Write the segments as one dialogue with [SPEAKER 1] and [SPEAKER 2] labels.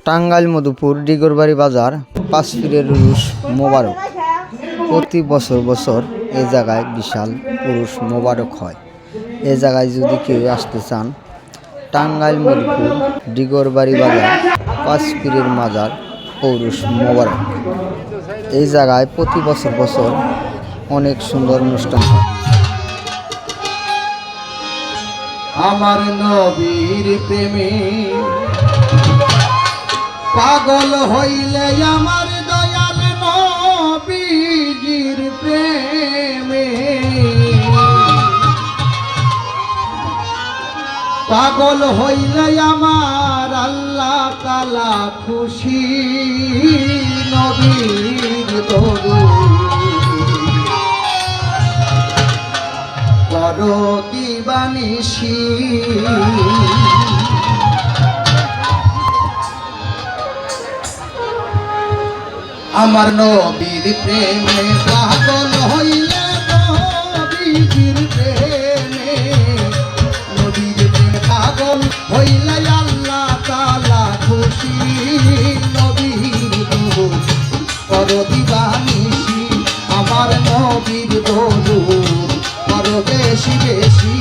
[SPEAKER 1] টাঙ্গাইল মধুপুর ডিগরবাড়ি বাজার 5 পীরের উরুস মোবারক। প্রতি বছর এই জায়গায় বিশাল উরুস মোবারক হয়। এই জায়গায় যদি কেউ আসতে চান, টাঙ্গাইল মধুপুর ডিগরবাড়ি বাজার 5 পীরের মাজার উরুস মোবারক। এই জায়গায় প্রতি বছর অনেক সুন্দর অনুষ্ঠান হয়।
[SPEAKER 2] আমার নবীর প্রেমে পাগল হইলে আমার দয়াল নবীর প্রেমে পাগল হইলে আমার আল্লাহ তাআলা খুশি। নবীর দরুদ করো দিবানিশি। আমার নবীর প্রেমে পাগল হইলে নবীর প্রেমে নবীর প্রেমে পাগল হইলে আল্লাহ তাআলা খুশি। নবীর দরুদ করো দিবানিশি। আমার নবীর দরুদ করো বেশি বেশি।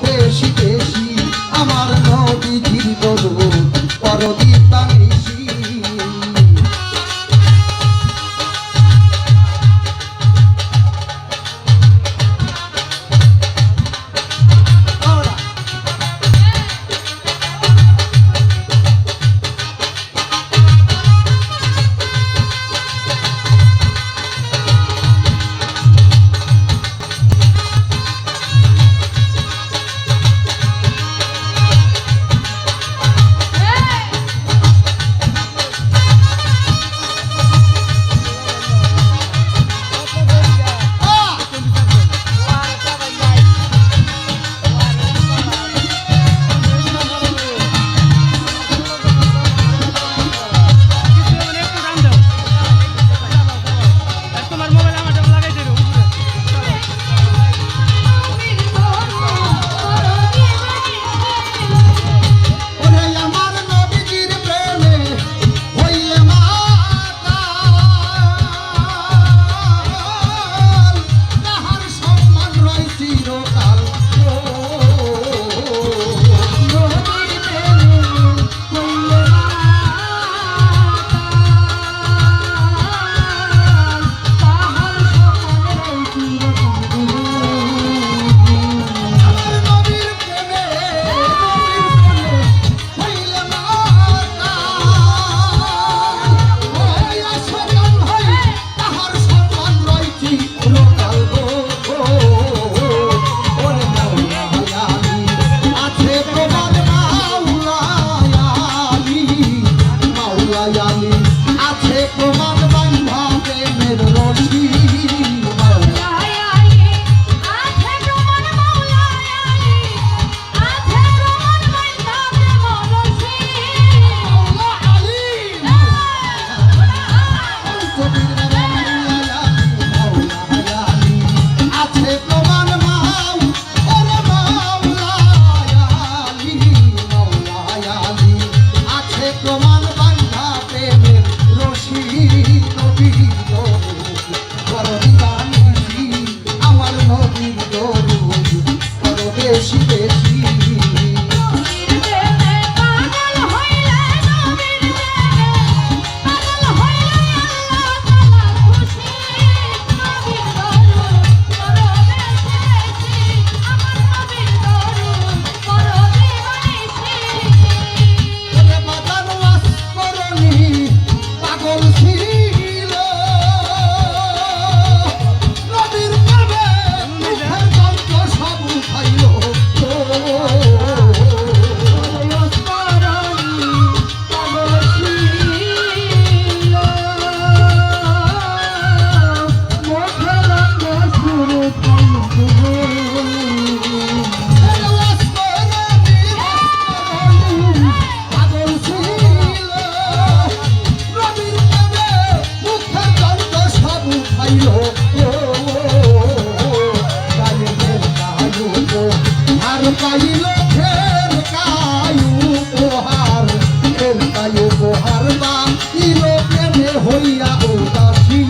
[SPEAKER 2] বেশি বেশি আমার নবীজির দরুদ করো দিবানিশি। পাইল ফের কায়ু উপহার, ফের কায়ু উপহার বা ইলো প্রেমে হইয়া উদাসী।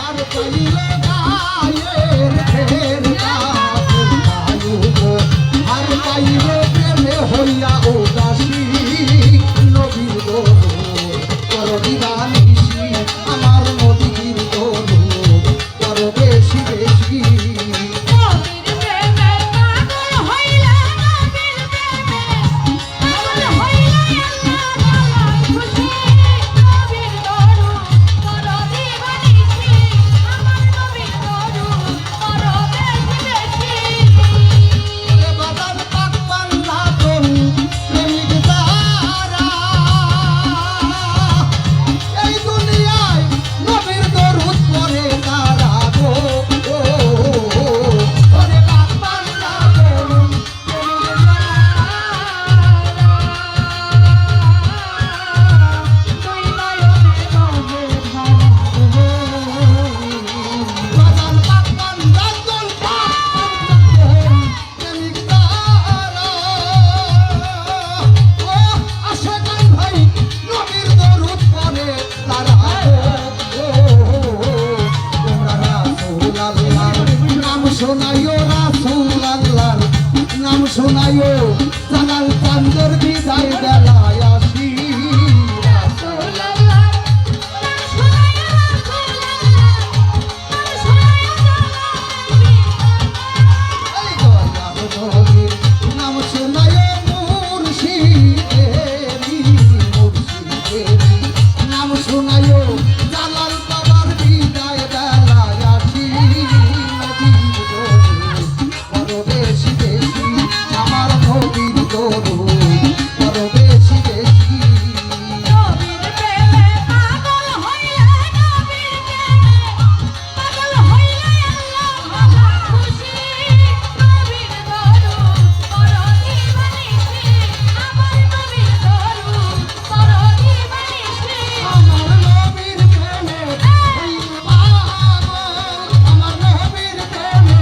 [SPEAKER 2] আর পাইল গায়ের ফের কায়ু আর পাইল প্রেমে হইয়া উদাসী। নবীর দরুদ করবি বানিসি, আমার নবীর দরুদ কর বেশি বেশি। বাজার পাক পান্না কোন প্রেমিক তারা, এই দুনিয়ায় নবীর দরুদ পড়ে তারা গো। ওরে পাক পান্না কোন প্রেমিক বাজার পাক পান্না কোন প্রেমিক তারা, ও আশাকান ভাই নবীর দরুদ পড়ে তারা গো। তোমরা রাসূল আল্লাহর নাম শোনাইও, রাসূল আল্লাহর নাম শোনাইও, জালাল চাঁদের বিদায় বেলায় আসি। এই দয়াল নবীর নাম শোনাইও, মুর্শিদেরি মুর্শিদেরি নাম শোনাইও, জালাল বাবার বিদায় বেলায় আসি। নবীর দরুদ কর বেশি বেশি, আমার নবীর দরুদ কর বেশি বেশি। আমার নবীর প্রেমে পাগল, আমার নবীর প্রেমে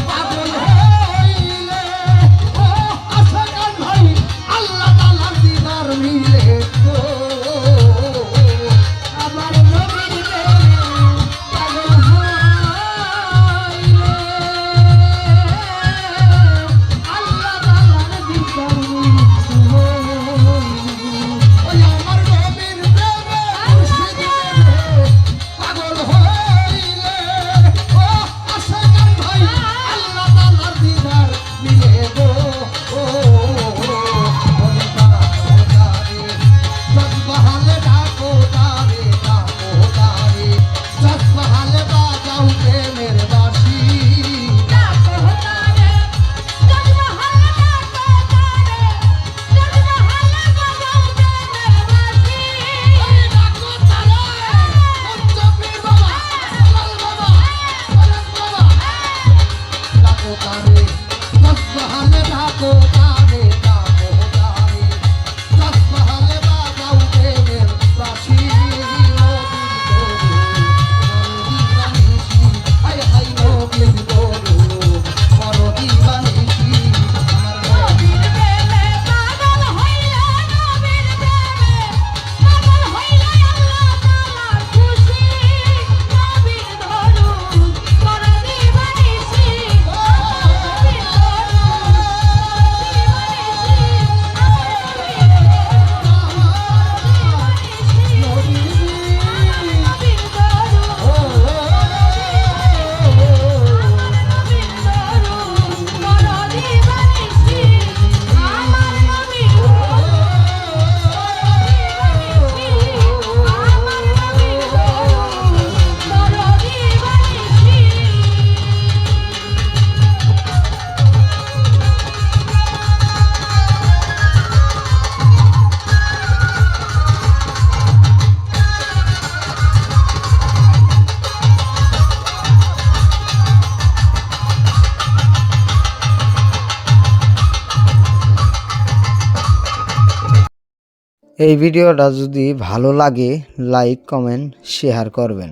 [SPEAKER 2] পাগল হইলে, ও আশাকান ভাই আল্লাহ তাআলার দিদার মিলে গো। আমার নবীর প্রেমে পাগল হইলে, আল্লাহ তাআলার দিদার মিলে গো। ওই আমার নবীর প্রেমে মুর্শিদের পাগল হইলে, ও আশাকান ভাই আল্লাহ তাআলার দিদার মিলে গো। জজবাহালে ডাকো তারে, ডাকো তারে, জজবাহালে বাজাও প্রেমের বাঁশি। ডাকো তারে, পঞ্চপীর বাবা, লাল বাবা, পরেশ বাবা। ডাকো তারে, জজবাহালে ডাকো তারে, ডাকো তারে, জজবাহালে বাজাও প্রেমের বাঁশি। হায় হায় নবীর দরুদ কর দিবানিশি, আমার নবীর
[SPEAKER 1] এই ভিডিওটা যদি ভালো লাগে লাইক কমেন্ট শেয়ার করবেন।